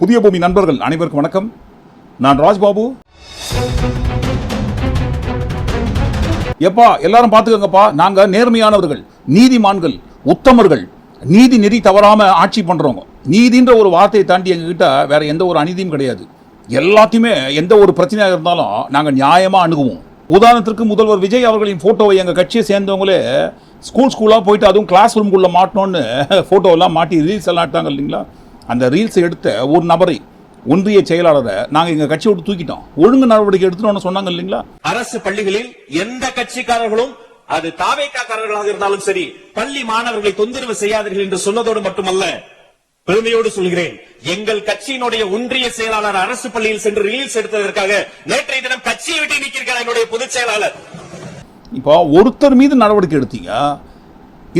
புதிய பூமி நண்பர்கள் அனைவருக்கும் வணக்கம். நான் ராஜ்பாபு. எப்பா எல்லாரும் பார்த்துக்கங்கப்பா, நாங்க நேர்மையானவர்கள், நீதிமான்கள், உத்தமர்கள், நீதி நெறி தவறாம ஆட்சி பண்றவங்க. நீதின்ற ஒரு வார்த்தையை தாண்டி எங்ககிட்ட வேற எந்த ஒரு அநீதியும் கிடையாது. எல்லாத்தையுமே எந்த ஒரு பிரச்சனையாக இருந்தாலும் நாங்க நியாயமா அணுகுவோம். உதாரணத்திற்கு முதல்வர் விஜய் அவர்களின் போட்டோவை எங்க கட்சியை சேர்ந்தவங்களே ஸ்கூலா போயிட்டு அதுவும் கிளாஸ் ரூம்குள்ள மாட்டணும்னு போட்டோ எல்லாம் மாட்டி ரீல்ஸ் எல்லாம் ஆட்டாங்க இல்லைங்களா? அந்த ரீல்ஸ் எடுத்த ஒரு நபரை, ஒன்றிய செயலாளரை நாங்க எங்க கட்சியை விட்டு தூக்கிட்டோம். ஒழுங்கு நடவடிக்கை எடுத்துட்டோம்னு சொன்னாங்க இல்லைங்களா? அரசு பள்ளிகளில் எந்த கட்சிக்காரர்களும், அது தாவேக்காரர்களாக இருந்தாலும் சரி, பள்ளி மாணவர்களை தொந்தரவு செய்யாதீர்கள் என்று சொன்னதோடு மட்டுமல்ல, பெருமையோடு சொல்கிறேன், எங்கள் கட்சியினுடைய ஒன்றிய செயலாளர் அரசு பள்ளியில் சென்று ரீல்ஸ் எடுத்ததற்காக நேற்றைய தினம் கட்சியை விட்டு நீக்கியிருக்கிறார் என்னுடைய பொதுச் செயலாளர். இப்போ ஒருத்தர் மீது நடவடிக்கை எடுத்தீங்க.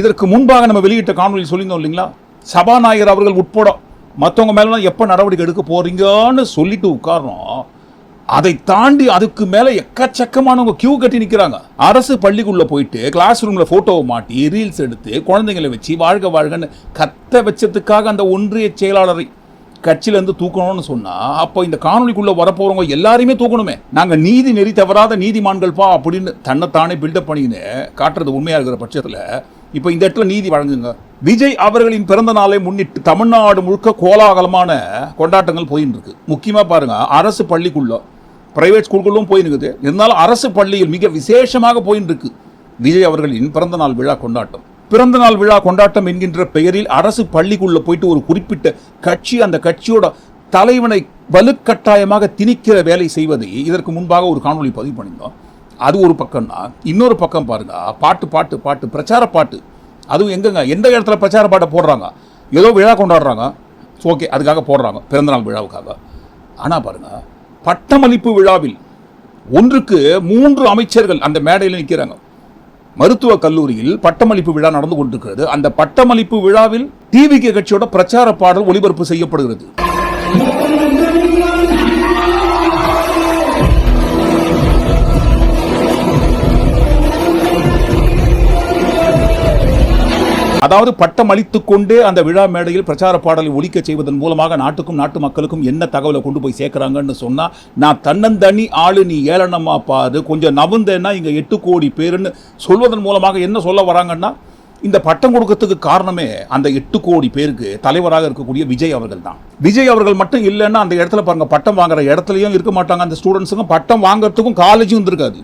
இதற்கு முன்பாக நம்ம வெளியிட்ட காணொலி சொல்லியிருந்தோம் இல்லைங்களா? சபாநாயகர் அவர்கள் உட்பட மற்றவங்க மேலாம் எப்போ நடவடிக்கை எடுக்க போறீங்கன்னு சொல்லிட்டு உட்காரணும். அதை தாண்டி அதுக்கு மேலே எக்கச்சக்கமானவங்க கியூ கட்டி நிற்கிறாங்க. அரசு பள்ளிக்குள்ளே போயிட்டு கிளாஸ் ரூமில் ஃபோட்டோவை மாட்டி ரீல்ஸ் எடுத்து குழந்தைங்களை வச்சு வாழ்க வாழ்கன்னு கத்த வச்சதுக்காக அந்த ஒன்றிய செயலாளரை கட்சியிலேருந்து தூக்கணும்னு சொன்னால், அப்போ இந்த காணொலிக்குள்ளே வரப்போகிறவங்க எல்லாரையுமே தூக்கணுமே. நாங்கள் நீதி நெறி தவறாத நீதிமான்கள்ப்பா அப்படின்னு தன்னைத்தானே பில்டப் பண்ணின்னு காட்டுறது உண்மையாக இருக்கிற பட்சத்தில் இப்போ இந்த இடத்துல நீதி வழங்குங்க. விஜய் அவர்களின் பிறந்த நாளை முன்னிட்டு தமிழ்நாடு முழுக்க கோலாகலமான கொண்டாட்டங்கள் போயின்னு இருக்கு. முக்கியமாக பாருங்க, அரசு பள்ளிக்குள்ள, பிரைவேட் ஸ்கூல்களும் போயின்னு இருந்தாலும் அரசு பள்ளியில் மிக விசேஷமாக போயின்னு இருக்கு விஜய் அவர்களின் பிறந்தநாள் விழா கொண்டாட்டம். பிறந்தநாள் விழா கொண்டாட்டம் என்கின்ற பெயரில் அரசு பள்ளிக்குள்ள போயிட்டு ஒரு குறிப்பிட்ட கட்சி அந்த கட்சியோட தலைவனை வலுக்கட்டாயமாக திணிக்கிற வேலை செய்வதை இதற்கு முன்பாக ஒரு காணொலி பதிவு பண்ணியிருந்தோம். அது ஒரு பக்கம்னா, இன்னொரு பக்கம் பாருங்க, பாட்டு பிரச்சார பாட்டு. அதுவும் எங்கங்க எந்த இடத்துல பிரச்சார பாட்டை போடுறாங்க? ஏதோ விழா கொண்டாடுறாங்க, ஓகே, அதுக்காக போடுறாங்க, பிறந்தநாள் விழாவுக்காக. ஆனால் பாருங்க, பட்டமளிப்பு விழாவில் ஒன்றுக்கு 3 அமைச்சர்கள் அந்த மேடையில் நிற்கிறாங்க. மருத்துவக் கல்லூரியில் பட்டமளிப்பு விழா நடந்து கொண்டிருக்கிறது. அந்த பட்டமளிப்பு விழாவில் டிவிகே கட்சியோட பிரச்சார பாடல் ஒளிபரப்பு செய்யப்படுகிறது. அதாவது பட்டம் அளித்துக் கொண்டே அந்த விழா மேடையில் பிரச்சார பாடலை ஒலிக்க செய்வதன் மூலமாக நாட்டுக்கும் நாட்டு மக்களுக்கும் என்ன தகவலை கொண்டு போய் சேர்க்கிறாங்கன்னு சொன்னா, நான் தன்னந்தனி ஆளு, நீ ஏளனமா பாரு, கொஞ்சம் நவுந்தேன்னா இங்க 8 கோடி பேருன்னு சொல்வதன் மூலமாக என்ன சொல்ல வராங்கன்னா, இந்த பட்டம் கொடுக்கறதுக்கு காரணமே அந்த 8 கோடி பேருக்கு தலைவராக இருக்கக்கூடிய விஜய் அவர்கள் தான். விஜய் அவர்கள் மட்டும் இல்லைன்னா அந்த இடத்துல பாருங்க, பட்டம் வாங்குற இடத்துலையும் இருக்க மாட்டாங்க அந்த ஸ்டூடெண்ட்ஸுக்கும், பட்டம் வாங்குறதுக்கும் காலேஜும் இருந்திருக்காது,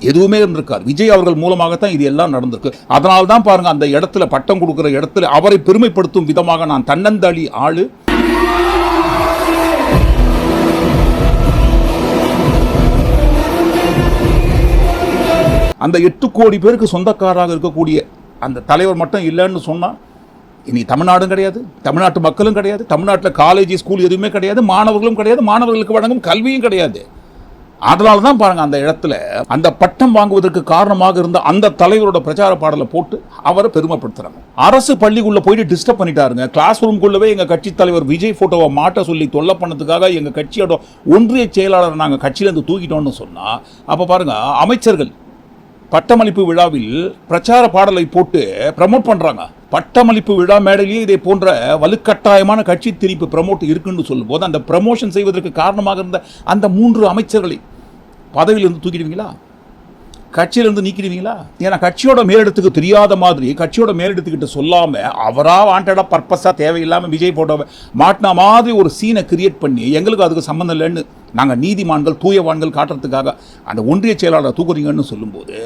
எதுவுமே இருந்திருக்கார். விஜய் அவர்கள் மூலமாகத்தான் இது எல்லாம் நடந்திருக்கு. அதனால தான் பாருங்க, அந்த இடத்துல பட்டம் கொடுக்கிற இடத்துல அவரை பெருமைப்படுத்தும் விதமாக நான் தன்னந்தளி ஆளு, அந்த 8 கோடி பேருக்கு சொந்தக்காராக இருக்கக்கூடிய அந்த தலைவர் மட்டும் இல்லைன்னு சொன்னா, இனி தமிழ்நாடும் கிடையாது, தமிழ்நாட்டு மக்களும் கிடையாது, தமிழ்நாட்டில் காலேஜ் ஸ்கூல் எதுவுமே கிடையாது, மாணவர்களும் கிடையாது, மாணவர்களுக்கு வழங்கும் கல்வியும் கிடையாது. அதனால தான் பாருங்க, அந்த இடத்துல அந்த பட்டம் வாங்குவதற்கு காரணமாக இருந்த அந்த தலைவரோட பிரச்சார பாடலை போட்டு அவரை பெருமைப்படுத்துறாங்க. அரசு பள்ளிக்குள்ள போயிட்டு டிஸ்டர்ப் பண்ணிட்டாருங்க. கிளாஸ் ரூம்குள்ளவே எங்க கட்சி தலைவர் விஜய் போட்டோவை மாட்ட சொல்லி தொல்லை பண்ணதுக்காக எங்க கட்சியோட ஒன்றிய செயலாளர் நாங்கள் கட்சியிலேருந்து தூக்கிட்டோம்னு சொன்னா, அப்ப பாருங்க, அமைச்சர்கள் பட்டமளிப்பு விழாவில் பிரச்சார பாடலை போட்டு ப்ரமோட் பண்றாங்க. பட்டமளிப்பு விழா மேடையிலேயே இதே போன்ற வலுக்கட்டாயமான கட்சி திணிப்பு ப்ரமோட் இருக்குன்னு சொல்லும் போது, அந்த ப்ரமோஷன் செய்வதற்கு காரணமாக இருந்த அந்த 3 அமைச்சர்களை பதவியிலிருந்து தூக்கிடுவீங்களா? கட்சியிலிருந்து நீக்கிடுவீங்களா? ஏன்னா கட்சியோட மேலிடத்துக்கு தெரியாத மாதிரி, கட்சியோட மேலிடத்துக்கிட்ட சொல்லாம அவரா வாண்டடா பர்பஸா தேவையில்லாம விஜய் போட்டோவை மாட்டின மாதிரி ஒரு சீனை கிரியேட் பண்ணி எங்களுக்கு அதுக்கு சம்மந்தம் இல்லைன்னு நாங்கள் நீதிமான்கள் தூயவான்கள் காட்டுறதுக்காக அந்த ஒன்றிய செயலாளர் தூக்குறீங்கன்னு சொல்லும்போது,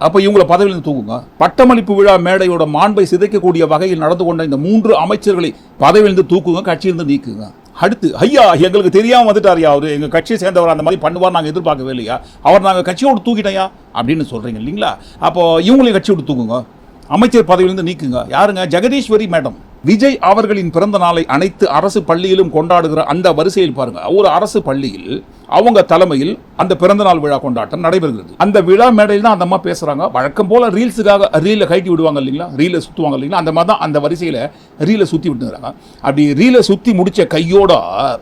அப்போ இவங்களை பதவியிலிருந்து தூக்குங்க. பட்டமளிப்பு விழா மேடையோட மாண்பை சிதைக்கக்கூடிய வகையில் நடந்து கொண்ட இந்த 3 அமைச்சர்களை பதவியிலிருந்து தூக்குங்க, கட்சியிலிருந்து நீக்குங்க. அடுத்து, ஐயா எங்களுக்கு தெரியாமல் வந்துட்டாரியா, அவரு எங்கள் கட்சியை சேர்ந்தவர் அந்த மாதிரி பண்ணுவார், நாங்கள் எதிர்பார்க்கவே இல்லையா, அவர் நாங்கள் கட்சியோடு தூக்கிட்டோயா அப்படின்னு சொல்கிறீங்க இல்லைங்களா? அப்போ இவங்களையும் கட்சியோடு தூக்குங்க, அமைச்சர் பதவியிலிருந்து நீக்குங்க. யாருங்க? ஜெகதீஸ்வரி மேடம். விஜய் அவர்களின் பிறந்த நாளை அனைத்து அரசு பள்ளியிலும் கொண்டாடுகிற அந்த வரிசையில் பாருங்க, ஒரு அரசு பள்ளியில் அவங்க தலைமையில் அந்த பிறந்தநாள் விழா கொண்டாட்டம் நடைபெறுகிறது. அந்த விழா மேடையில் தான் அந்த அம்மா பேசுறாங்க. வழக்கம் போல ரீல்ஸுக்காக ரீலை கட்டி விடுவாங்க இல்லைங்களா, ரீலை சுற்றுவாங்க இல்லைங்களா, அந்த மாதிரி தான் அந்த வரிசையில் ரீலை சுற்றி விட்டுறாங்க. அப்படி ரீலை சுற்றி முடிச்ச கையோட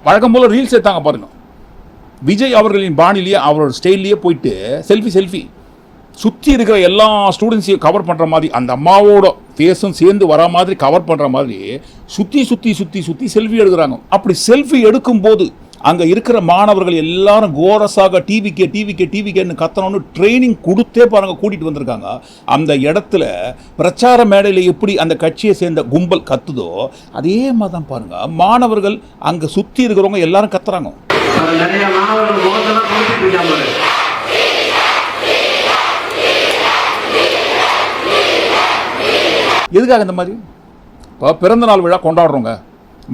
வழக்கம் போல ரீல்ஸ் எடுத்தாங்க பாருங்க. விஜய் அவர்களின் பாணிலேயே அவரோட ஸ்டைல்லையே போயிட்டு செல்ஃபி சுற்றி இருக்கிற எல்லா ஸ்டூடெண்ட்ஸையும் கவர் பண்ணுற மாதிரி அந்த அம்மாவோட ஃபேஸும் சேர்ந்து வரா மாதிரி கவர் பண்ணுற மாதிரி சுற்றி செல்ஃபி எடுக்கிறாங்க. அப்படி செல்ஃபி எடுக்கும்போது அங்கே இருக்கிற மாணவர்கள் எல்லாரும் கோரஸாக டிவிக்கேன்னு கத்தணும்னு ட்ரைனிங் கொடுத்தே பாருங்க கூட்டிகிட்டு வந்திருக்காங்க. அந்த இடத்துல பிரச்சார மேடையில் எப்படி அந்த கட்சியை சேர்ந்த கும்பல் கத்துதோ அதே மாதிரி தான் பாருங்க மாணவர்கள் அங்கே சுற்றி இருக்கிறவங்க எல்லாரும் கத்துறாங்க. எதுக்காக இந்த மாதிரி இப்போ பிறந்தநாள் விழா கொண்டாடுறோங்க,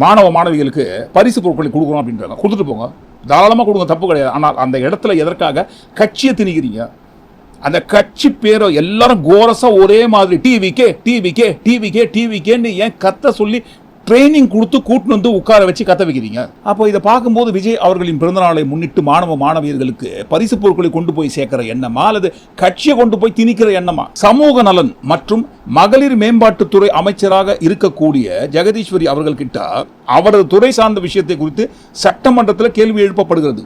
மாணவ மாணவிகளுக்கு பரிசு பொருட்களை கொடுக்குறோம் அப்படின்றாங்க. கொடுத்துட்டு போங்க, தாராளமாக கொடுங்க, தப்பு கிடையாது. ஆனால் அந்த இடத்துல எதற்காக கட்சியை திணிக்கிறீங்க? அந்த கட்சி பேரை எல்லாரும் கோரஸாக ஒரே மாதிரி டிவிக்கேன்னு ஏன் கத்த சொல்லி ட்ரைனிங் கொடுத்து கூட்டு வந்து உட்கார வச்சு கத்த வைக்கிறீங்க? அப்போ இதை பார்க்கும்போது விஜய் அவர்களின் பிறந்தநாளை முன்னிட்டு மாணவ மாணவியர்களுக்கு பரிசு பொருட்களை கொண்டு போய் சேர்க்கிற எண்ணமா அல்லது கட்சியை கொண்டு போய் திணிக்கிற எண்ணமா? சமூக நலன் மற்றும் மகளிர் மேம்பாட்டுத்துறை அமைச்சராக இருக்கக்கூடிய ஜெகதீஸ்வரி அவர்கள் கிட்ட அவரது துறை சார்ந்த விஷயத்தை குறித்து சட்டமன்றத்தில் கேள்வி எழுப்பப்படுகிறது.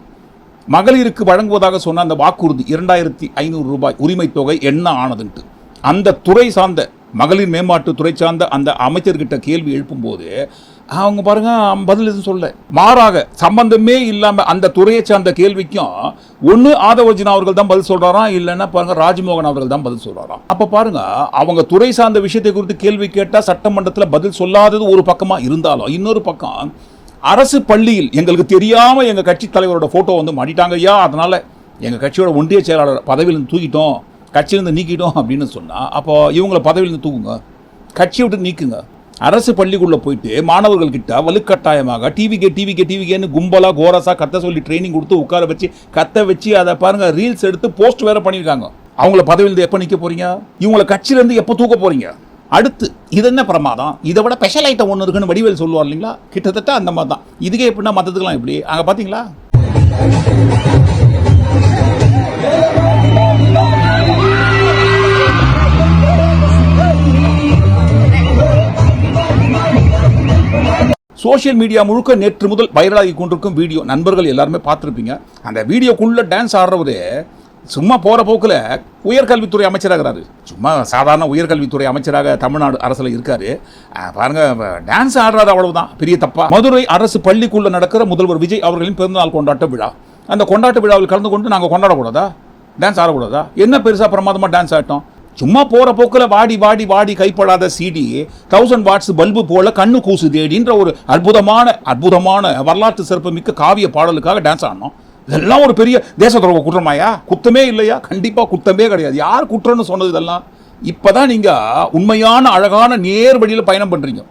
மகளிருக்கு வழங்குவதாக சொன்ன அந்த வாக்குறுதி 2500 ரூபாய் உரிமை தொகை என்ன ஆனதுன்ட்டு அந்த துறை சார்ந்த மகளிர் மேம்பாட்டு துறை சார்ந்த அந்த அமைச்சர்கிட்ட கேள்வி எழுப்பும்போது அவங்க பாருங்க பதில் எதுவும் சொல்ல, மாறாக சம்பந்தமே இல்லாம அந்த துறையை சார்ந்த கேள்விக்கும் ஒன்னு ஆதவர்ஜுனா அவர்கள் தான் பதில் சொல்றாராம், இல்லைன்னா பாருங்க ராஜ்மோகன் அவர்கள் தான் பதில் சொல்றாராம். அப்ப பாருங்க அவங்க துறை சார்ந்த விஷயத்தை குறித்து கேள்வி கேட்டா சட்டமன்றத்தில் பதில் சொல்லாதது ஒரு பக்கமா இருந்தாலும் இன்னொரு பக்கம் அரசு பள்ளியில் எங்களுக்கு தெரியாம எங்க கட்சி தலைவரோட போட்டோ வந்து மாட்டிட்டாங்க ஐயா, அதனால எங்க கட்சியோட ஒன்றிய செயலாளர் பதவியிலிருந்து தூக்கிட்டோம், கட்சியிலிருந்து நீக்கிட்டோம் அப்படின்னு சொன்னா அப்போ இவங்களை பதவியிலிருந்து தூக்குங்க, கட்சியை விட்டு நீக்குங்க. அரசு பள்ளிக்குள்ள போயிட்டு மாணவர்கள் கிட்ட வலுக்கட்டாயமாக டிவிக்கேன்னு கும்பலா கோரஸா கத்த சொல்லி ட்ரைனிங் கொடுத்து உட்கார வச்சு கத்த வச்சு அதை பாருங்க ரீல்ஸ் எடுத்து போஸ்ட் வேற பண்ணியிருக்காங்க. அவங்கள பதவியிலிருந்து எப்போ நிற்க போறீங்க? இவங்களை கட்சியிலேருந்து எப்போ தூக்க போறீங்க? அடுத்து இது என்ன பிரமாதம்? இதை விட ஸ்பெஷல் ஐட்டம் ஒன்று இருக்குன்னு வடிவேல் சொல்லுவார் இல்லைங்களா? கிட்டத்தட்ட அந்த மாதிரி தான். இதுக்கே எப்படின்னா மற்றதுக்கெல்லாம் எப்படி அங்கே பார்த்தீங்களா? சோஷியல் மீடியா முழுக்க நேற்று முதல் வைரலாகி கொண்டிருக்கும் வீடியோ நண்பர்கள் எல்லாருமே பார்த்துருப்பீங்க. அந்த வீடியோக்குள்ள டான்ஸ் ஆடுறவரு சும்மா போகிற போக்கில் உயர்கல்வித்துறை அமைச்சராகிறாரு. சும்மா சாதாரண உயர்கல்வித்துறை அமைச்சராக தமிழ்நாடு அரசில் இருக்காரு. பாருங்க டான்ஸ் ஆடுறாரு, அவ்வளவுதான், பெரிய தப்பா. மதுரை அரசு பள்ளிக்குள்ள நடக்கிற முதல்வர் விஜய் அவர்களின் பிறந்தநாள் கொண்டாட்ட விழா. அந்த கொண்டாட்ட விழாவில் கலந்து கொண்டு நாங்கள் கொண்டாடக்கூடாதா? டான்ஸ் ஆடக்கூடாதா? என்ன பெருசா பிரமாதமாக டான்ஸ் ஆட்டோம்? சும்மா போற போக்கில் வாடி கைப்படாத சிடி 1000 வாட்ஸ் பல்பு போல கண்ணு கூசு தேடின்ற ஒரு அற்புதமான வரலாற்று சிறப்பு மிக்க காவிய பாடலுக்காக டான்ஸ் ஆடணும். இதெல்லாம் ஒரு பெரிய தேச துரோக குற்றமாயா? குத்தமே இல்லையா? கண்டிப்பா குத்தமே கிடையாது. யார் குற்றம்னு சொன்னது இதெல்லாம்? இப்பதான் நீங்க உண்மையான அழகான நேர் வழியில் பயணம் பண்றீங்க.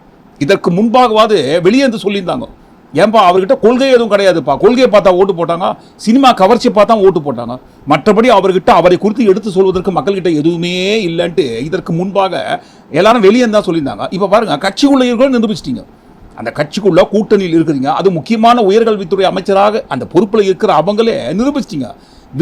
இதற்கு முன்பாகவாது வெளியே இருந்து சொல்லியிருந்தாங்க, ஏன்பா அவர்கிட்ட கொள்கை எதுவும் கிடையாதுப்பா, கொள்கையை பார்த்தா ஓட்டு போட்டாங்க, சினிமா கவர்ச்சி பார்த்தா ஓட்டு போட்டாங்க, மற்றபடி அவர்கிட்ட அவரை குறித்து எடுத்து சொல்வதற்கு மக்கள்கிட்ட எதுவுமே இல்லைன்ட்டு இதற்கு முன்பாக எல்லாரும் வெளியே தான் சொல்லியிருந்தாங்க. இப்போ பாருங்க கட்சிக்குள்ள இருக்கிற நிரூபிச்சிட்டீங்க. அந்த கட்சிக்குள்ள கூட்டணியில் இருக்கிறீங்க. அது முக்கியமான உயர்கல்வித்துறை அமைச்சராக அந்த பொறுப்பில் இருக்கிற அவங்களே நிரூபிச்சிட்டீங்க.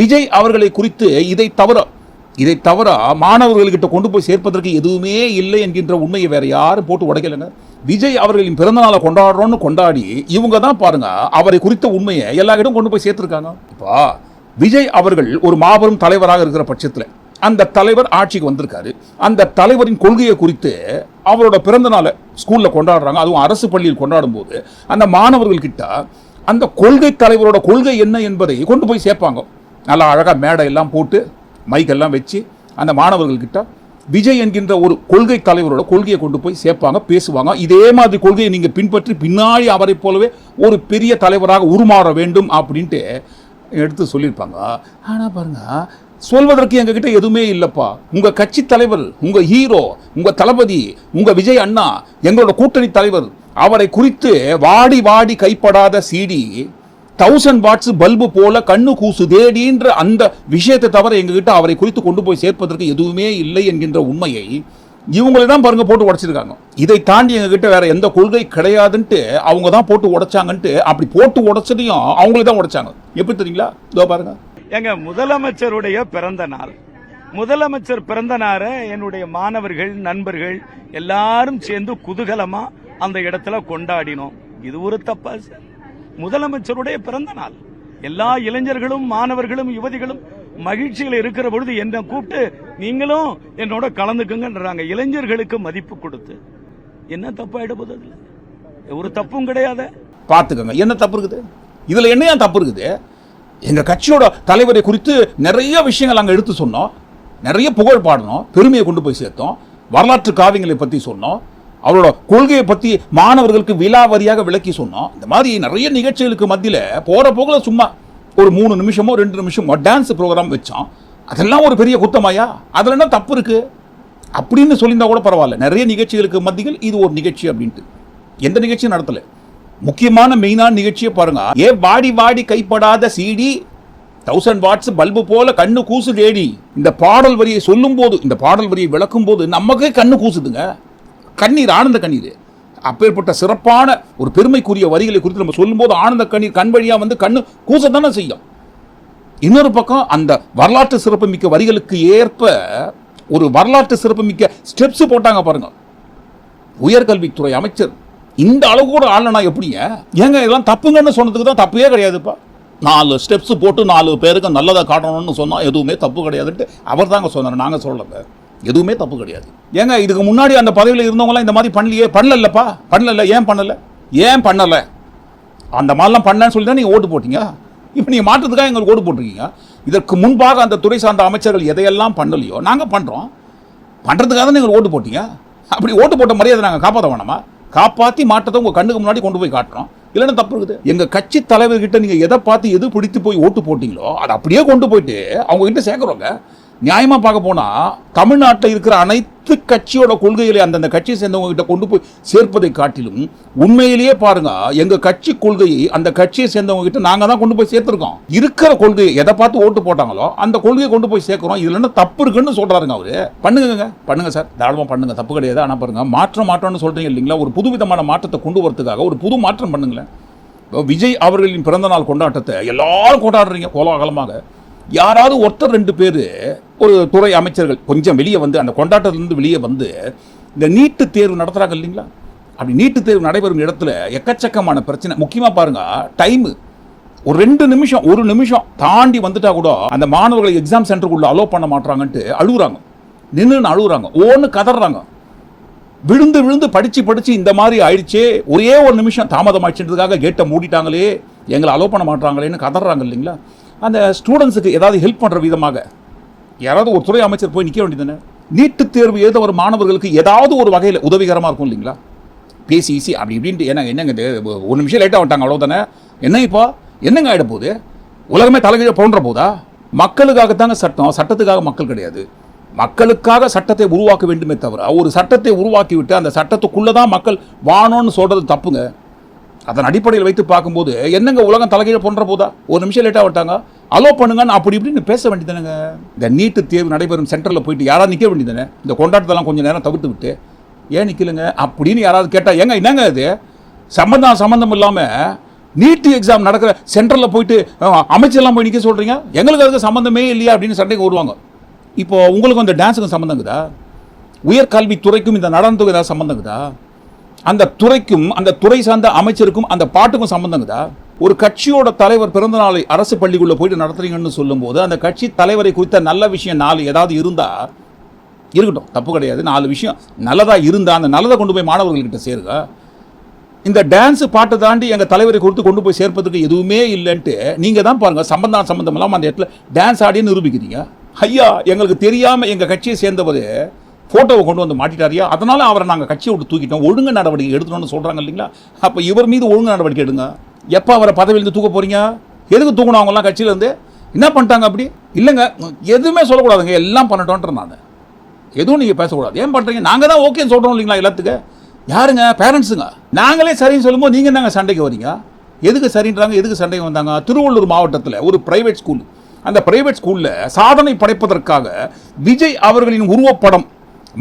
விஜய் அவர்களை குறித்து இதை தவிர மாணவர்கள்கிட்ட கொண்டு போய் சேர்ப்பதற்கு எதுவுமே இல்லை என்கின்ற உண்மையை வேற யாரும் போட்டு உடைக்கலைங்க. விஜய் அவர்களின் பிறந்தநாளை கொண்டாடுறோன்னு கொண்டாடி இவங்க தான் பாருங்க அவரை குறித்த உண்மையை எல்லா இடம் கொண்டு போய் சேர்த்திருக்காங்க. இப்போ விஜய் அவர்கள் ஒரு மாபெரும் தலைவராக இருக்கிற பட்சத்தில் அந்த தலைவர் ஆட்சிக்கு வந்திருக்காரு. அந்த தலைவரின் கொள்கையை குறித்து அவரோட பிறந்த நாளை ஸ்கூல்ல கொண்டாடுறாங்க. அதுவும் அரசு பள்ளியில் கொண்டாடும் போது அந்த மாணவர்கள் கிட்ட அந்த கொள்கை தலைவரோட கொள்கை என்ன என்பதை கொண்டு போய் சேர்ப்பாங்க. நல்லா அழகா மேடை எல்லாம் போட்டு மைக்கெல்லாம் வச்சு அந்த மாணவர்கள் கிட்ட விஜய் என்கின்ற ஒரு கொள்கை தலைவரோட கொள்கையை கொண்டு போய் சேர்ப்பாங்க, பேசுவாங்க. இதே மாதிரி கொள்கையை நீங்க பின்பற்றி பின்னாடி அவரை போலவே ஒரு பெரிய தலைவராக உருமாற வேண்டும் அப்படின்ட்டு எடுத்து சொல்லியிருப்பாங்க. ஆனா பாருங்க சொல்வதற்கு எங்ககிட்ட எதுவுமே இல்லப்பா. உங்க கட்சி தலைவர், உங்க ஹீரோ, உங்க தளபதி, உங்க விஜய் அண்ணா, எங்களோட கூட்டணி தலைவர், அவரை குறித்து வாடி கைப்படாத சிடி 1000 வாட்ஸ் பல்பு போல கண்ணு கூசு தேடின்ற அந்த விஷயத்தை தவிர எங்ககிட்ட அவரை குறித்து கொண்டு போய் சேர்ப்பதற்கு எதுவுமே இல்லை என்கின்ற உண்மையை இவங்களை தான் பாருங்க போட்டு உடைச்சிருக்காங்க. இதை தாண்டி எங்ககிட்ட வேற எந்த கொள்கை கிடையாதுன்ட்டு அவங்க தான் போட்டு உடைச்சாங்கன்ட்டு, அப்படி போட்டு உடைச்சதையும் அவங்களே தான் உடைச்சாங்க. எப்படி தெரியுங்களா? இதோ பாருங்க. எங்க முதலமைச்சருடைய பிறந்த நாள், முதலமைச்சர் பிறந்த நாளை என்னுடைய மாணவர்கள் நண்பர்கள் எல்லாரும் சேர்ந்து குதூகலமா அந்த இடத்துல கொண்டாடினோம். இது ஒரு தப்பா சார்? முதலமைச்சருடைய பிறந்த நாள், எல்லா இளைஞர்களும் மாணவர்களும் யுவதிகளும் மகிழ்ச்சியில் இருக்கிற பொழுது என்ன கூப்பிட்டு நீங்களும் என்னோட கலந்துக்குங்கன்றாங்க. இளைஞர்களுக்கு மதிப்பு கொடுத்து என்ன தப்பா எடுப்பது? அதுல ஒரு தப்பும் கிடையாது. பார்த்துக்கோங்க, என்ன தப்பு இருக்குது இதுல? என்ன தப்பு இருக்குது? எங்க கட்சியோட தலைவரை குறித்து நிறைய விஷயங்கள் அங்க எடுத்து சொன்னோம், நிறைய புகழ் பாடணும், பெருமையை கொண்டு போய் சேர்த்தோம், வரலாற்று காவியங்களை பத்தி சொன்னோம், அவரோட கொள்கையை பத்தி மாணவர்களுக்கு விலாவரியாக விளக்கி சொன்னோம். இந்த மாதிரி நிறைய நிகழ்ச்சிகளுக்கு மத்தியில போற போகல சும்மா ஒரு 3 நிமிஷமோ 2 நிமிஷமோ டான்ஸ் ப்ரோக்ராம் வச்சோம். அதெல்லாம் ஒரு பெரிய குத்தமாயா? அதுல என்ன தப்பு இருக்கு அப்படின்னு சொல்லியிருந்தா கூட பரவாயில்ல. நிறைய நிகழ்ச்சிகளுக்கு மத்தியில் இது ஒரு நிகழ்ச்சி அப்படின்ட்டு எந்த நிகழ்ச்சியும் நடத்தல. முக்கியமான மெயினான நிகழ்ச்சியை பாருங்க. வாடி வாடி கைப்படாத CD 1000 வாட்ஸ் பல்பு போல கண்ணு கூசு டேடி. இந்த பாடல் வரியை சொல்லும் போது, இந்த பாடல் வரியை விளக்கும் போது நமக்கே கண்ணு கூசுதுங்க, கண்ணீர், ஆனந்த கண்ணீர். அப்பேற்பட்ட சிறப்பான ஒரு பெருமைக்குரிய வரிகளை குறித்து நம்ம சொல்லும் போது ஆனந்த கண்ணீர் கண் வழியா வந்து கண்ணு கூசத்தானே செய்யும். இன்னொரு பக்கம் அந்த வரலாற்று சிறப்புமிக்க வரிகளுக்கு ஏற்ப ஒரு வரலாற்று சிறப்புமிக்க ஸ்டெப்ஸ் போட்டாங்க பாருங்க. உயர்கல்வித்துறை அமைச்சர் இந்த அளவு கூட ஆளனா எப்படிங்க? ஏங்க இதெல்லாம் தப்புங்கன்னு சொன்னதுக்கு தான் தப்பே கிடையாதுப்பா. 4 ஸ்டெப்ஸ் போட்டு 4 பேருக்கு நல்லதை காட்டணும்னு சொன்னால் எதுவுமே தப்பு கிடையாதுன்ட்டு அவர் தாங்க சொன்னார், நாங்கள் சொல்லலை. எதுவுமே தப்பு கிடையாது. ஏங்க இதுக்கு முன்னாடி அந்த பதவியில் இருந்தவங்களாம் இந்த மாதிரி பண்ணலப்பா. ஏன் பண்ணலை? அந்த மாதிரிலாம் பண்ணலன்னு சொல்லி தான் நீங்கள் ஓட்டு போட்டீங்க. இப்போ நீங்கள் மாற்றத்துக்காக எங்களுக்கு ஓட்டு போட்டிருக்கீங்க. இதற்கு முன்பாக அந்த துறை சார்ந்த அமைச்சர்கள் எதையெல்லாம் பண்ணலையோ நாங்கள் பண்ணுறோம், பண்ணுறதுக்காக தான் நீங்கள் ஓட்டு போட்டீங்க. அப்படி ஓட்டு போட்ட மரியாதை நாங்கள் காப்பாற்ற வேணாமா? காப்பாற்றி மாற்றத்தை உங்கள் கண்ணுக்கு முன்னாடி கொண்டு போய் காட்டுறோம். இல்லைன்னா தப்பு இருக்குது. எங்கள் கட்சி தலைவர்கிட்ட நீங்கள் எதை பார்த்து எது பிடித்து போய் ஓட்டு போட்டிங்களோ அதை அப்படியே கொண்டு போயிட்டு அவங்ககிட்ட சேர்க்குறோங்க. நியாயமாக பார்க்க போனால் தமிழ்நாட்டில் இருக்கிற அனைத்து கட்சியோட கொள்கைகளை அந்தந்த கட்சியை சேர்ந்தவங்க கிட்ட கொண்டு போய் சேர்ப்பதை காட்டிலும் உண்மையிலேயே பாருங்க, எங்கள் கட்சி கொள்கையை அந்த கட்சியை சேர்ந்தவங்க கிட்ட நாங்கள் தான் கொண்டு போய் சேர்த்துருக்கோம். இருக்கிற கொள்கையை எதை பார்த்து ஓட்டு போட்டாங்களோ அந்த கொள்கையை கொண்டு போய் சேர்க்குறோம். இதுல என்ன தப்பு இருக்குன்னு சொல்றாருங்க அவரு. பண்ணுங்க சார், தாராளமாக பண்ணுங்க, தப்பு கிடையாது. ஆனால் பாருங்க, மாற்றம்னு சொல்றீங்க இல்லைங்களா? ஒரு புதுவிதமான மாற்றத்தை கொண்டு வரதுக்காக ஒரு புது மாற்றம் பண்ணுங்களேன். விஜய் அவர்களின் பிறந்தநாள் கொண்டாட்டத்தை எல்லாரும் கொண்டாடுறீங்க கோலாகலமாக. யாராவது ஒருத்தர் 2 பேர் ஒரு துறை அமைச்சர்கள் கொஞ்சம் வெளியே வந்து அந்த கொண்டாட்டத்திலிருந்து வெளியே வந்து இந்த நீட்டு தேர்வு நடத்துறாங்க இல்லைங்களா? அப்படி நீட்டு தேர்வு நடைபெறும் இடத்துல எக்கச்சக்கமான பிரச்சனை. முக்கியமாக பாருங்க, டைமு ஒரு 1 நிமிஷம் தாண்டி வந்துட்டா கூட அந்த மாணவர்களை எக்ஸாம் சென்டருக்குள்ள அலோவ் பண்ண மாட்டாங்கன்ட்டு அழுகுறாங்க, நின்று அழுகுறாங்க, ஓன்னு கதறாங்க. விழுந்து படிச்சு இந்த மாதிரி ஆயிடுச்சே, ஒரே 1 நிமிஷம் தாமதம் ஆயிடுச்சுன்றதுக்காக கேட்டை மூடிட்டாங்களே, எங்களை அலோவ் பண்ண மாட்டாங்களேன்னு கதறாங்க இல்லைங்களா? அந்த ஸ்டூடெண்ட்ஸுக்கு ஏதாவது ஹெல்ப் பண்ணுற விதமாக யாராவது ஒரு துறை அமைச்சர் போய் நிற்க வேண்டியதானே? நீட்டு தேர்வு எழுத ஒரு மாணவர்களுக்கு ஏதாவது ஒரு வகையில் உதவிகரமாக இருக்கும் இல்லைங்களா? பேசி ஈஸி அப்படி இப்படின்ட்டு என்னங்க 1 நிமிஷம் லேட்டாக வந்துட்டாங்க அவ்வளோதானே, என்னங்க ஆகிட போகுது? உலகமே தலைகீழ போன்ற போதா? மக்களுக்காகத்தாங்க சட்டம், சட்டத்துக்காக மக்கள் கிடையாது. மக்களுக்காக சட்டத்தை உருவாக்க வேண்டுமே தவிர ஒரு சட்டத்தை உருவாக்கி விட்டு அந்த சட்டத்துக்குள்ளே தான் மக்கள் வாழணும்னு சொல்கிறது தப்புங்க. அதன் அடிப்படையில் வைத்து பார்க்கும்போது என்னங்க உலகம் தலைகீழ போன்ற போதா? 1 நிமிஷம் லேட்டாக விட்டாங்க, அலோ பண்ணுங்கன்னு அப்படி இப்படின்னு பேச வேண்டியதானங்க. இந்த நீட்டு தேர்வு நடைபெறும் சென்டரில் போயிட்டு யாராவது நிற்க வேண்டியதானே? இந்த கொண்டாட்டத்தெல்லாம் கொஞ்சம் நேரம் தவிர்த்து விட்டு ஏன் நிற்கலுங்க அப்படின்னு யாராவது கேட்டால், என்னங்க இது சம்மந்தம் இல்லாமல் நீட்டு எக்ஸாம் நடக்கிற சென்டரில் போயிட்டு அமைச்சர்லாம் போய் நிற்க சொல்கிறீங்க, எங்களுக்கு அதுக்கு சம்மந்தமே இல்லையா அப்படின்னு சண்டைக்கு வருவாங்க. இப்போ உங்களுக்கு அந்த டான்ஸுக்கும் சம்மந்தங்குதா? உயர்கல்வித்துறைக்கும் இந்த நடனத்துக்கும் ஏதாவது சம்மந்தங்குதா? அந்த துறைக்கும் அந்த துறை சார்ந்த அமைச்சருக்கும் அந்த பாட்டுக்கும் சம்பந்தங்குதா? ஒரு கட்சியோட தலைவர் பிறந்த நாளை அரசு பள்ளிக்குள்ள போயிட்டு நடத்துறீங்கன்னு சொல்லும் போது அந்த கட்சி தலைவரை குறித்த நல்ல விஷயம் 4 ஏதாவது இருந்தா இருக்கட்டும், தப்பு கிடையாது. 4 விஷயம் நல்லதா இருந்தா அந்த நல்லதை கொண்டு போய் மாணவர்கள்கிட்ட சேருங்க. இந்த டான்ஸ் பாட்டை தாண்டி எங்க தலைவரை குறித்து கொண்டு போய் சேர்ப்பதுக்கு எதுவுமே இல்லைன்ட்டு நீங்க தான் பாருங்க சம்பந்தம் இல்லாமல் அந்த இடத்துல டான்ஸ் ஆடின்னு நிரூபிக்கிறீங்க. ஐயா, எங்களுக்கு தெரியாம எங்க கட்சியை சேர்ந்தவர் போட்டோவை கொண்டு வந்து மாட்டிட்டாரியா, அதனால அவரை நாங்கள் கட்சியை விட்டு தூக்கிட்டோம், ஒழுங்கு நடவடிக்கை எடுக்கணும்னு சொல்றாங்க இல்லைங்களா? அப்போ இவர் மீது ஒழுங்கு நடவடிக்கை எடுங்க. எப்போ அவரை பதவியிலிருந்து தூக்க போறீங்க? எதுக்கு தூக்கணும்? அவங்கலாம் கட்சியிலேருந்து என்ன பண்ணிட்டாங்க? அப்படி இல்லைங்க, எதுவுமே சொல்லக்கூடாதுங்க, எல்லாம் பண்ணட்டோன்ற நான் எதுவும் நீங்கள் பேசக்கூடாது. ஏன் பண்ணுறீங்க? நாங்கள் தான் ஓகேன்னு சொல்கிறோம் இல்லைங்களா எல்லாத்துக்கு. யாருங்க? பேரண்ட்ஸுங்க. நாங்களே சரின்னு சொல்லும்போது நீங்கள் நாங்கள் சண்டைக்கு வரீங்க. எதுக்கு சரின்றாங்க, எதுக்கு சண்டைக்கு வந்தாங்க? திருவள்ளூர் மாவட்டத்தில் ஒரு பிரைவேட் ஸ்கூல், அந்த பிரைவேட் ஸ்கூலில் சாதனை படைப்பதற்காக விஜய் அவர்களின் உருவப்படம்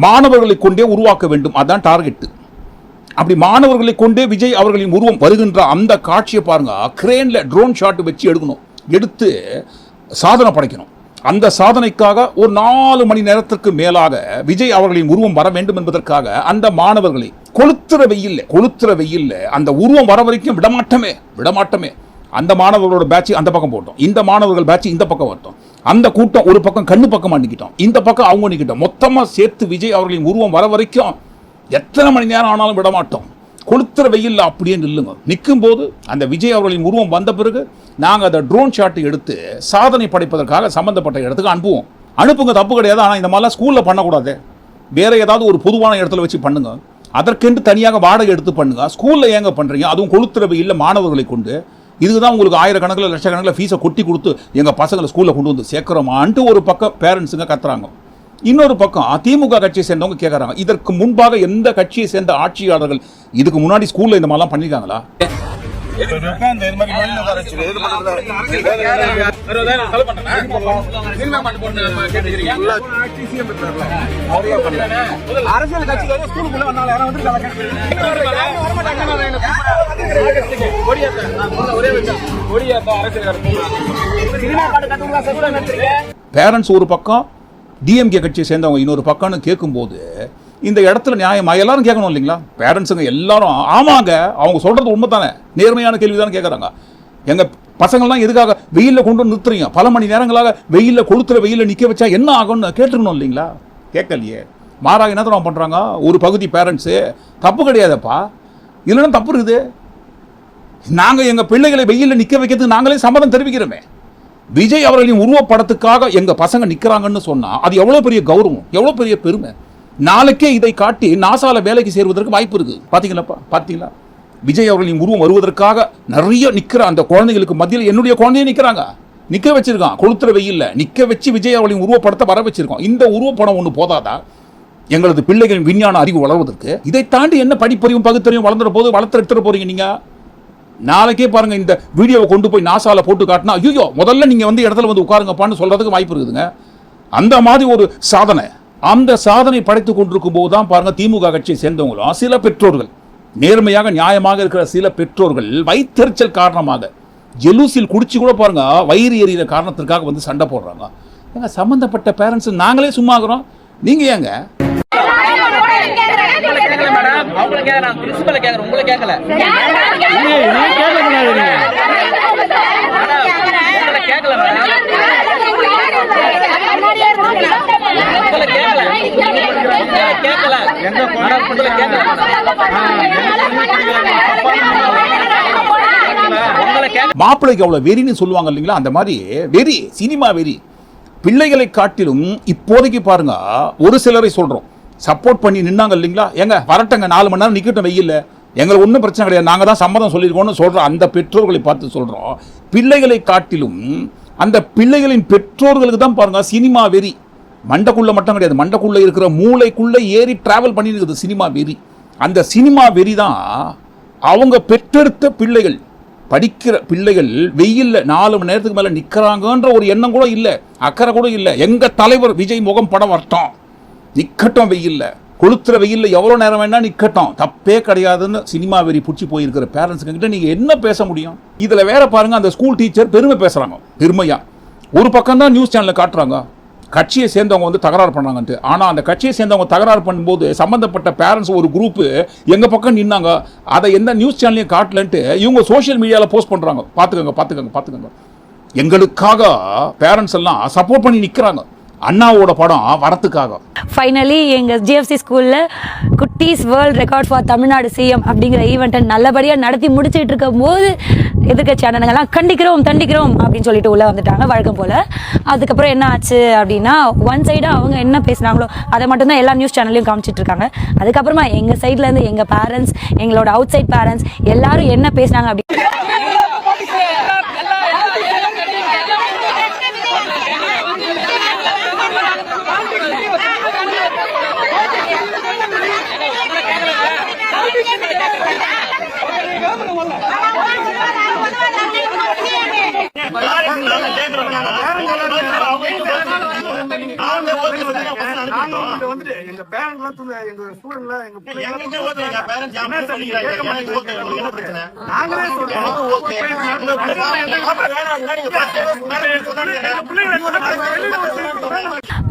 மாணவர்களை கொண்டே உருவாக்க வேண்டும், அதான் டார்கெட். அப்படி மாணவர்களை கொண்டே விஜய் அவர்களின் உருவம் வருகின்ற அந்த காட்சியை பாருங்க, கிரேன்ல ட்ரோன் ஷாட் வச்சு எடுத்து சாதனை படைக்கணும். அந்த சாதனைக்காக ஒரு 4 மணி நேரத்திற்கு மேலாக விஜய் அவர்களின் உருவம் வர வேண்டும் என்பதற்காக அந்த மாணவர்களை கொளுத்துற வெயில்ல அந்த உருவம் வர வரைக்கும் விடமாட்டமே. அந்த மாணவர்களோட பேட்ச் அந்த பக்கம் போட்டோம், இந்த மாணவர்கள் பேட்ச் இந்த பக்கம் வரட்டும். அந்த கூட்டம் ஒரு பக்கம் கண்ணு பக்கமா நிக்கிட்டோம், இந்த பக்கம் அவங்க நிக்கிட்டோம். மொத்தமா சேர்த்து விஜய் அவர்களின் உருவம் வர வரைக்கும் எத்தனை மணி நேரம் ஆனாலும் விட மாட்டோம். கொளுத்துற வெயில்ல அப்படியே நில்லுங்க. நிற்கும் போது அந்த விஜய் அவர்களின் உருவம் வந்த பிறகு நாங்கள் அதை ட்ரோன் ஷாட் எடுத்து சாதனை படைப்பதற்காக சம்பந்தப்பட்ட இடத்துக்கு அனுப்புவோம். அனுப்புங்க, தப்பு கிடையாது. ஆனால் இந்த மாதிரிலாம் ஸ்கூலில் பண்ணக்கூடாது. வேற ஏதாவது ஒரு பொதுவான இடத்துல வச்சு பண்ணுங்க. அதற்கென்று தனியாக வாடகை எடுத்து பண்ணுங்க. ஸ்கூலில் ஏங்க பண்ணுறீங்க? அதுவும் கொளுத்துற வெயில்ல மாணவர்களை கொண்டு. இதுதான் உங்களுக்கு ஆயிரக்கணக்கில் லட்சக்கணக்கில் ஃபீஸை கொட்டி கொடுத்து எங்கள் பசங்களை ஸ்கூலில் கொண்டு வந்து சேர்க்குறோமான்ட்டு ஒரு பக்கம் பேரண்ட்ஸுங்க கத்துறாங்க. இன்னொரு பக்கம் திமுக கட்சியை சேர்ந்தவங்க கேட்குறாங்க, இதற்கு முன்பாக எந்த கட்சியை சேர்ந்த ஆட்சியாளர்கள் இதுக்கு முன்னாடி ஸ்கூலில் இந்த மாதிரிலாம் பண்ணியிருக்காங்களா? பேரண்ட்ஸ் ஒரு பக்கம், டிஎம்கே கட்சியை சேர்ந்தவங்க இன்னொரு பக்கம்னு கேட்கும்போது இந்த இடத்துல நியாயமா எல்லாரும் கேட்கணும் இல்லைங்களா? பேரண்ட்ஸுங்க எல்லாரும் ஆமாங்க, அவங்க சொல்றது உண்மை தானே, நேர்மையான கேள்வி தானே கேட்குறாங்க. எங்கள் பசங்கள்லாம் எதுக்காக வெயிலில் கொண்டு வந்து நிறுத்துறீங்க? பல மணி நேரங்களாக வெயிலில் கொளுத்துற வெயிலில் நிற்க வச்சா என்ன ஆகும்னு கேட்டுக்கணும் இல்லைங்களா? கேட்கலையே. மாறாக என்ன தான் பண்ணுறாங்க ஒரு பகுதி பேரண்ட்ஸு? தப்பு கிடையாதுப்பா, இல்லைன்னா தப்பு இருக்குது. நாங்கள் எங்கள் பிள்ளைகளை வெயிலில் நிற்க வைக்கிறதுக்கு நாங்களே சம்மதம் தெரிவிக்கிறோமே. விஜய் அவர்களின் உருவப்படத்துக்காக எங்கள் பசங்க நிற்கிறாங்கன்னு சொன்னால் அது எவ்வளோ பெரிய கௌரவம், எவ்வளோ பெரிய பெருமை. நாளைக்கே இதை காட்டி நாசால வேலைக்கு சேருவதற்கு வாய்ப்பு இருக்கு. பார்த்தீங்களாப்பா, பார்த்தீங்களா? விஜய் அவர்களின் உருவம் வருவதற்காக நிறைய நிற்கிற அந்த குழந்தைகளுக்கு மத்தியில் என்னுடைய குழந்தைய நிற்கிறாங்க, நிற்க வச்சிருக்கான். கொளுத்துற வெயில்ல நிற்க வச்சு விஜய் அவர்களின் உருவப்படத்தை வர வச்சிருக்கோம். இந்த உருவப்படம் ஒன்று போதாதா எங்களது பிள்ளைகளின் விஞ்ஞான அறிவு வளர்வதற்கு? இதை தாண்டி என்ன படிப்பறிவும் பகுத்தறிவும் வளர்ந்துற போது வளர்த்து எடுத்துட போறீங்க நீங்க? நாளைக்கே பாருங்க, இந்த வீடியோவை கொண்டு போய் நாசால போட்டு காட்டினா ஐயோ முதல்ல நீங்க வந்து இடத்துல வந்து உட்காருங்கப்பான்னு சொல்றதுக்கு வாய்ப்பு இருக்குதுங்க. அந்த மாதிரி ஒரு சாதனை, அந்த சாதனை படைத்துக் கொண்டிருக்கும் போது தான் பாருங்க திமுக கட்சியை சேர்ந்தவங்களும் சில பெற்றோர்கள், நேர்மையாக நியாயமாக இருக்கிற சில பெற்றோர்கள் வைத்தறிச்சல் காரணமாக ஜெலூசில் குடிச்சு கூட பாருங்க வயிறு எறிகிற காரணத்திற்காக வந்து சண்டை போடுறாங்க. ஏங்க சம்பந்தப்பட்ட பேரண்ட்ஸ் நாங்களே சும்மா இருக்கிறோம், நீங்க ஏங்க? மாப்பிள்ளைக்கு அவ்வளவு வெறின்னு சொல்லுவாங்க இல்லைங்களா? அந்த மாதிரி வெறி, சினிமா வெறி. பிள்ளைகளை காட்டிலும் இப்போதைக்கு பாருங்க ஒரு சிலரை சொல்றோம் சப்போர்ட் பண்ணி நின்னாங்க இல்லைங்களா? எங்க வரட்டங்க 4 மணி நேரம் நிக்கட்டும் வெயில்ல, எங்களுக்கு ஒன்றும் பிரச்சனை கிடையாது, நாங்கள் தான் சம்மதம் சொல்லியிருக்கோம்னு சொல்கிறோம். அந்த பெற்றோர்களை பார்த்து சொல்கிறோம். பிள்ளைகளை காட்டிலும் அந்த பிள்ளைகளின் பெற்றோர்களுக்கு தான் பாருங்க சினிமா வெறி. மண்டைக்குள்ள மட்டும் கிடையாது, மண்டைக்குள்ள இருக்கிற மூளைக்குள்ள ஏறி டிராவல் பண்ணி இருக்குது சினிமா வெறி. அந்த சினிமா வெறி தான் அவங்க பெற்றெடுத்த பிள்ளைகள், படிக்கிற பிள்ளைகள் வெயில்ல 4 மணி நேரத்துக்கு மேலே நிற்கிறாங்கன்ற ஒரு எண்ணம் கூட இல்லை, அக்கறை கூட இல்லை. எங்க தலைவர் விஜய் முகம் படம் வரட்டும், நிக்கட்டும் வெயில்ல, கொளுத்துற வெயில்ல எவ்வளோ நேரம் வேணா நிக்கட்டும், தப்பே கிடையாதுன்னு சினிமா வெறி பிடிச்சி போயிருக்கிற பேரண்ட்ஸுங்க கிட்ட நீங்க என்ன பேச முடியும்? இதுல வேற பாருங்க, அந்த ஸ்கூல் டீச்சர் பெருமை பேசுறாங்க, பெருமையா. ஒரு பக்கம் தான் நியூஸ் சேனல்ல காட்டுறாங்க கட்சியை சேர்ந்தவங்க வந்து தகராறு பண்ணாங்கன்ட்டு. ஆனா அந்த கட்சியை சேர்ந்தவங்க தகராறு பண்ணும்போது சம்பந்தப்பட்ட பேரண்ட்ஸ் ஒரு குரூப் எங்க பக்கம் நின்னாங்க, அதை எந்த நியூஸ் சேனல்லையும் காட்டலன்ட்டு இவங்க சோசியல் மீடியாவில் போஸ்ட் பண்றாங்க. பாத்துக்கங்க. எங்களுக்காக பேரண்ட்ஸ் எல்லாம் சப்போர்ட் பண்ணி நிக்கிறாங்க அண்ணாவோட படம் வரத்துக்காக. ஃபைனலி எங்கள் ஜிஎஃப்சி ஸ்கூலில் குட்டீஸ் world record for Tamil Nadu CM அப்படிங்கிற ஈவெண்ட்டை நல்லபடியாக நடத்தி முடிச்சுட்டு இருக்கும் போது எதிர்க்கட்சி அண்ணனுங்கெல்லாம் கண்டிக்கிறோம் அப்படின்னு சொல்லிட்டு உள்ளே வந்துட்டாங்க வழக்கம் போல். அதுக்கப்புறம் என்ன ஆச்சு அப்படின்னா ஒன் சைடாக அவங்க என்ன பேசுனாங்களோ அதை மட்டும்தான் எல்லா நியூஸ் சேனல்லையும் காமிச்சிட்டு இருக்காங்க. அதுக்கப்புறமா எங்கள் சைட்லேருந்து எங்கள் பேரண்ட்ஸ், எங்களோட அவுட் சைட் பேரண்ட்ஸ் எல்லாரும் என்ன பேசினாங்க அப்படி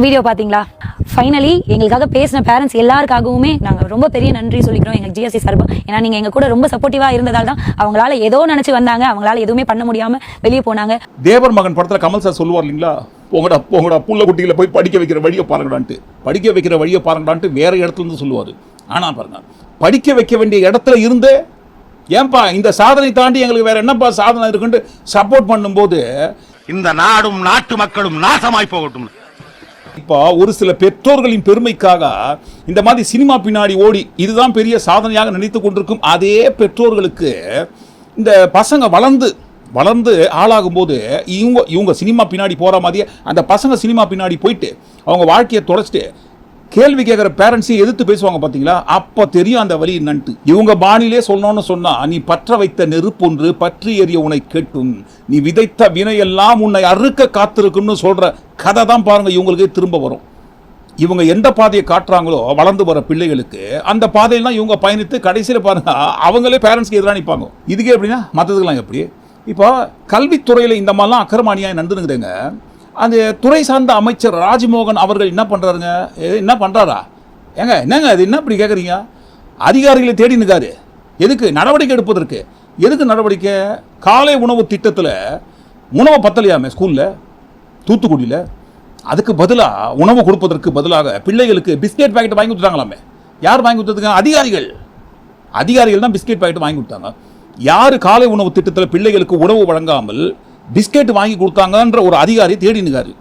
வீடியோ பாத்தீங்களா? ஃபைனலி எங்களுக்காக பேசின பேரண்ட்ஸ் எல்லாருக்காகவுமே நாங்கள் ரொம்ப பெரிய நன்றி சொல்லிக்கிறோம் எங்கள் ஜிஎஃப்சி சார்பா. ஏன்னா நீங்கள் எங்கள் கூட ரொம்ப சப்போர்ட்டிவாக இருந்ததால் தான் அவங்களால ஏதோ நினச்சி வந்தாங்க, அவங்களால எதுவுமே பண்ண முடியாமல் வெளியே போனாங்க. தேவர் மகன் படத்தில் கமல் சார் சொல்லுவார் இல்லைங்களா, போங்கடா புள்ள குட்டிகளை போய் படிக்க வைக்கிற வழியை பாருங்கடான்ட்டு வேற இடத்துல இருந்து சொல்லுவார். ஆனால் பாருங்க, படிக்க வைக்க வேண்டிய இடத்துல இருந்தே ஏன்பா இந்த சாதனை தாண்டி எங்களுக்கு வேற என்னப்பா சாதனை இருக்குன்னு சப்போர்ட் பண்ணும்போது இந்த நாடும் நாட்டு மக்களும் நாசமாய் போகட்டும். இப்போ ஒரு சில பெற்றோர்களின் பெருமைக்காக இந்த மாதிரி சினிமா பின்னாடி ஓடி இதுதான் பெரிய சாதனையாக நினைத்து கொண்டிருக்கும் அதே பெற்றோர்களுக்கு இந்த பசங்க வளர்ந்து ஆளாகும் போது இவங்க சினிமா பின்னாடி போற மாதிரியே அந்த பசங்க சினிமா பின்னாடி போயிட்டு அவங்க வாழ்க்கையை தொலைச்சிட்டு கேள்வி கேட்குற பேரண்ட்ஸையும் எதிர்த்து பேசுவாங்க பார்த்தீங்களா, அப்போ தெரியும் அந்த வழி என்னன்ட்டு. இவங்க பாணியிலே சொல்லணும்னு சொன்னா, நீ பற்ற வைத்த நெருப்பொன்று பற்றி எறிய உன்னை கேட்டும், நீ விதைத்த வினையெல்லாம் உன்னை அறுக்க காத்திருக்குன்னு சொல்ற கதை தான் பாருங்க இவங்களுக்கு திரும்ப வரும். இவங்க எந்த பாதையை காட்டுறாங்களோ வளர்ந்து வர பிள்ளைகளுக்கு அந்த பாதையெல்லாம் இவங்க பயணித்து கடைசியில் பாருங்க அவங்களே பேரண்ட்ஸ்க்கு எதிராக நிற்பாங்க. இதுக்கே எப்படின்னா மற்றதுக்கெல்லாம் எப்படி? இப்போ கல்வித்துறையில் இந்த மாதிரிலாம் அக்கிரமானியாக நடந்துனுக்குதுங்க. அந்த துறை சார்ந்த அமைச்சர் ராஜ்மோகன் அவர்கள் என்ன பண்ணுறாருங்க, என்ன பண்ணுறாரா? என்னங்க அது என்ன இப்படி கேட்குறீங்க? அதிகாரிகளை தேடி நிற்காரு. எதுக்கு? நடவடிக்கை எடுப்பதற்கு. எதுக்கு நடவடிக்கை? காலை உணவு திட்டத்தில் உணவை பத்தலையாமே ஸ்கூலில், தூத்துக்குடியில். அதுக்கு பதிலாக உணவு கொடுப்பதற்கு பதிலாக பிள்ளைகளுக்கு பிஸ்கெட் பாக்கெட் வாங்கி கொடுத்துட்டாங்களாமே. யார் வாங்கி கொடுத்ததுங்க? அதிகாரிகள் தான் பிஸ்கெட் பாக்கெட் வாங்கி கொடுத்தாங்க. யார் காலை உணவு திட்டத்தில் பிள்ளைகளுக்கு உணவு வழங்காமல் பிஸ்கெட் வாங்கி கொடுத்தாங்கன்ற ஒரு அதிகாரி தேடி நிற்காரு.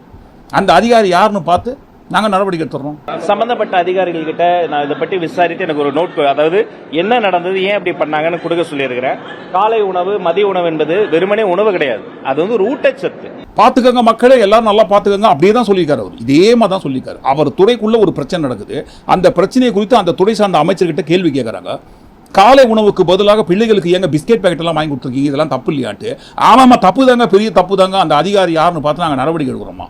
அந்த அதிகாரி யாருன்னு பார்த்து நாங்கள் நடவடிக்கை எடுத்துறோம். சம்பந்தப்பட்ட அதிகாரிகள் கிட்ட நான் இதை பற்றி விசாரித்து எனக்கு ஒரு நோட், அதாவது என்ன நடந்தது, ஏன் அப்படி பண்ணாங்கன்னு கொடுக்க சொல்லியிருக்கிறேன். காலை உணவு மதிய உணவு என்பது வெறுமனே உணவு கிடையாது, அது வந்து ஒரு ஊட்டச்சத்து. பார்த்துக்கங்க மக்களே, எல்லாரும் நல்லா பார்த்துக்கங்க, அப்படியே தான் சொல்லியிருக்காரு அவர். இதே மாதிரி தான் சொல்லியிருக்காரு. அவர் துறைக்குள்ள ஒரு பிரச்சனை நடக்குது, அந்த பிரச்சனையை குறித்து அந்த துறை சார்ந்த அமைச்சர்கிட்ட கேள்வி கேட்குறாங்க. காலை உணவுக்கு பதிலாக பிள்ளைகளுக்கு ஏங்க பிஸ்கெட் பேக்கெட் எல்லாம் வாங்கி கொடுத்துருக்கீங்க, இதெல்லாம் தப்பு இல்லையாட்டு. ஆமாம்மா தப்பு தாங்க, பெரிய தப்பு தாங்க. அந்த அதிகாரி யாருன்னு பார்த்து நாங்கள் நடவடிக்கை எடுக்கிறோமா.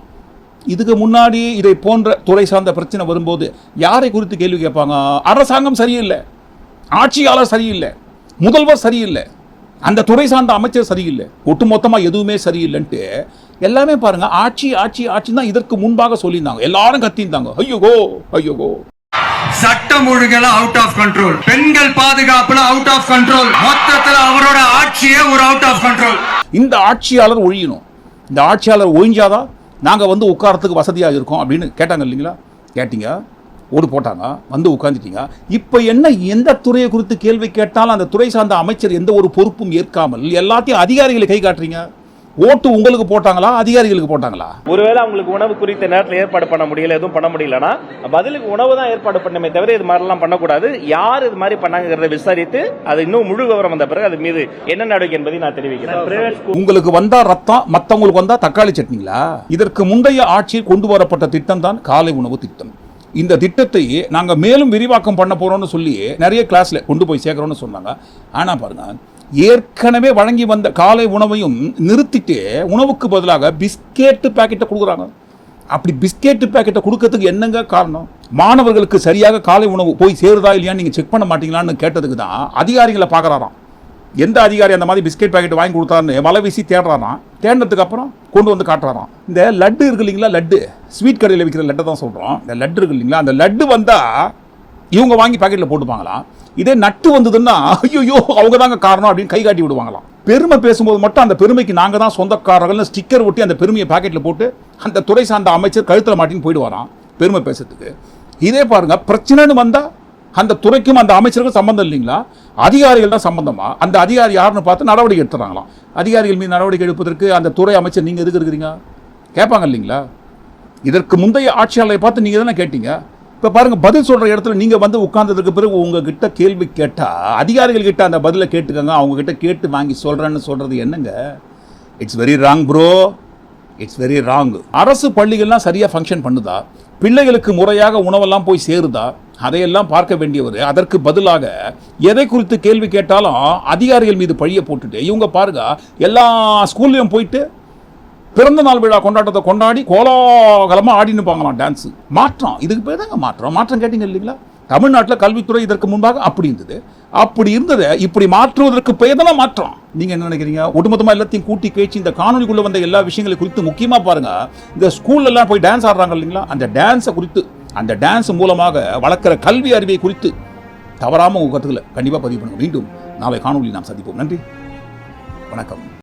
இதுக்கு முன்னாடி இதை போன்ற துறை சார்ந்த பிரச்சனை வரும்போது யாரை குறித்து கேள்வி கேட்பாங்க? அரசாங்கம் சரியில்லை, ஆட்சியாளர் சரியில்லை, முதல்வர் சரியில்லை, அந்த துறை சார்ந்த அமைச்சர் சரியில்லை, ஒட்டுமொத்தமாக எதுவுமே சரியில்லைன்ட்டு எல்லாமே பாருங்க ஆட்சி ஆட்சி ஆட்சி தான் இதற்கு முன்பாக சொல்லியிருந்தாங்க. எல்லாரும் கத்திருந்தாங்க, ஐயோகோ சட்டம் ஒழுங்கல அவுட் ஆஃப் கண்ட்ரோல், பெண்கள் பாதுகாப்புல அவுட் ஆஃப் கண்ட்ரோல், மொத்தத்துல அவரோட ஆட்சியே ஒரு அவுட் ஆஃப் கண்ட்ரோல். இந்த ஆட்சியாளர் ஒழியணும். இந்த ஆட்சியாளர் ஒழிஞ்சாதான் நாங்கள் வந்து உட்காரத்துக்கு வசதியாக இருக்கோம் அப்படின்னு கேட்டாங்க இல்லைங்களா? கேட்டீங்க, ஓடு போட்டாங்க, வந்து உட்காந்துட்டீங்க. இப்போ என்ன, எந்த துறையை குறித்து கேள்வி கேட்டாலும் அந்த துறை சார்ந்த அமைச்சர் எந்த ஒரு பொறுப்பும் ஏற்காமல் எல்லாத்தையும் அதிகாரிகளை கை காட்டுறீங்க. ஓட்டு உங்களுக்கு போட்டாங்களா, அதிகாரிகளுக்கு போட்டாங்களா? ஒருவேளை அவங்களுக்கு உணவு குறித்த நேரத்தில் ஏற்பாடு பண்ண முடியல, எதுவும் பண்ண முடியலன்னா பதிலுக்கு உணவு தான் ஏற்பாடு பண்ணமே தவிர இது மாதிரிலாம் பண்ணக்கூடாது. யார் இது மாதிரி பண்ணாங்கிறத விசாரித்து அது இன்னும் முழு விவரம் வந்த பிறகு அது மீது என்ன நடவடிக்கை என்பதை நான் தெரிவிக்கிறேன். உங்களுக்கு வந்தா ரத்தம், மற்றவங்களுக்கு வந்தா தக்காளி சட்னிங்களா? இதற்கு முந்தைய ஆட்சியில் கொண்டு வரப்பட்ட திட்டம் தான் காலை உணவு திட்டம். இந்த திட்டத்தை நாங்கள் மேலும் விரிவாக்கம் பண்ண போறோம்னு சொல்லி நிறைய கிளாஸ்ல கொண்டு போய் சேர்க்கிறோம்னு சொன்னாங்க. ஆனால் பாருங்க, ஏற்கனவே வழங்கி வந்த காலை உணவையும் நிறுத்திட்டு உணவுக்கு பதிலாக பிஸ்கெட் பாக்கெட்டை கொடுக்குறாங்க. அப்படி பிஸ்கெட் பாக்கெட்டை கொடுக்கறதுக்கு என்னங்க காரணம்? மாணவர்களுக்கு சரியாக காலை உணவு போய் சேருதா இல்லையான்னு நீங்கள் செக் பண்ண மாட்டீங்களான்னு கேட்டதுக்கு தான் அதிகாரிகளை பார்க்குறாராம். எந்த அதிகாரி அந்த மாதிரி பிஸ்கெட் பாக்கெட் வாங்கி கொடுத்தாருன்னு வலை வீசி தேடுறாராம். தேடினதுக்கு அப்புறம் கொண்டு வந்து காட்டுறாராம். இந்த லட்டு இருக்கு இல்லைங்களா, லட்டு ஸ்வீட் கடையில் விற்கிற லட்டை தான் சொல்கிறோம். இந்த லட்டு இருக்கு இல்லைங்களா, அந்த லட்டு வந்தால் இவங்க வாங்கி பாக்கெட்டில் போட்டுப்பாங்களாம். இதே நட்டு வந்ததுன்னா ஐயோ அவங்க தாங்க காரணம் அப்படின்னு கை காட்டி விடுவாங்களாம். பெருமை பேசும்போது மட்டும் அந்த பெருமைக்கு நாங்கள் தான் சொந்தக்காரர்கள்னு ஸ்டிக்கர் ஒட்டி அந்த பெருமையை பாக்கெட்டில் போட்டு அந்த துறை சார்ந்த அமைச்சர் கழுத்தில் மாட்டின்னு போயிடுவாராம் பெருமை பேசுறதுக்கு. இதே பாருங்க, பிரச்சனைன்னு வந்தால் அந்த துறைக்கும் அந்த அமைச்சருக்கும் சம்பந்தம் இல்லைங்களா, அதிகாரிகள் தான் சம்பந்தமா. அந்த அதிகாரி யாருன்னு பார்த்து நடவடிக்கை எடுத்துறாங்களாம். அதிகாரிகள் மீது நடவடிக்கை எடுப்பதற்கு அந்த துறை அமைச்சர் நீங்கள் எதுக்கு இருக்கிறீங்க கேட்பாங்க இல்லைங்களா? இதற்கு முந்தைய ஆட்சியாளரை பார்த்து நீங்கள் தானே கேட்டீங்க. இப்போ பாருங்க, பதில் சொல்கிற இடத்துல நீங்கள் வந்து உட்கார்ந்ததுக்கு பிறகு உங்ககிட்ட கேள்வி கேட்டால் அதிகாரிகள் கிட்ட அந்த பதிலை கேட்டுக்கங்க, அவங்க கிட்ட கேட்டு வாங்கி சொல்கிறேன்னு சொல்கிறது என்னங்க? It's very wrong bro, it's very wrong. அரசு பள்ளிகள்லாம் சரியாக ஃபங்க்ஷன் பண்ணுதா? பிள்ளைகளுக்கு முறையாக உணவெல்லாம் போய் சேருதா? அதையெல்லாம் பார்க்க வேண்டியவர் அதற்கு பதிலாக எதை குறித்து கேள்வி கேட்டாலும் அதிகாரிகள் மீது பழிய போட்டுட்டு இவங்க பாருங்க எல்லா ஸ்கூல்லையும் போயிட்டு பிறந்த நாள் விழா கொண்டாட்டத்தை கொண்டாடி கோலாகலமாக ஆடின்னு பாங்களாம் டான்ஸு. மாற்றம், இதுக்கு பேர் தாங்க மாற்றம் கேட்டீங்க இல்லைங்களா? தமிழ்நாட்டில் கல்வித்துறை இதற்கு முன்பாக அப்படி இருந்தது. அப்படி இருந்ததை இப்படி மாற்றுவதற்கு பெயர் தானே மாற்றம். நீங்கள் என்ன நினைக்கிறீங்க? ஒட்டுமொத்தமாக எல்லாத்தையும் கூட்டி கேச்சு இந்த காணொலிக்குள்ளே வந்த எல்லா விஷயங்களை குறித்து முக்கியமாக பாருங்கள், இந்த ஸ்கூல்லலாம் போய் டான்ஸ் ஆடுறாங்க இல்லைங்களா, அந்த டான்ஸை குறித்து அந்த டான்ஸ் மூலமாக வளர்க்கிற கல்வி அறிவை குறித்து தவறாமல் உங்கள் கருத்துக்களை கண்டிப்பாக பதிவு பண்ணுங்க. மீண்டும் நாளை காணொலி நாம் சந்திப்போம். நன்றி, வணக்கம்.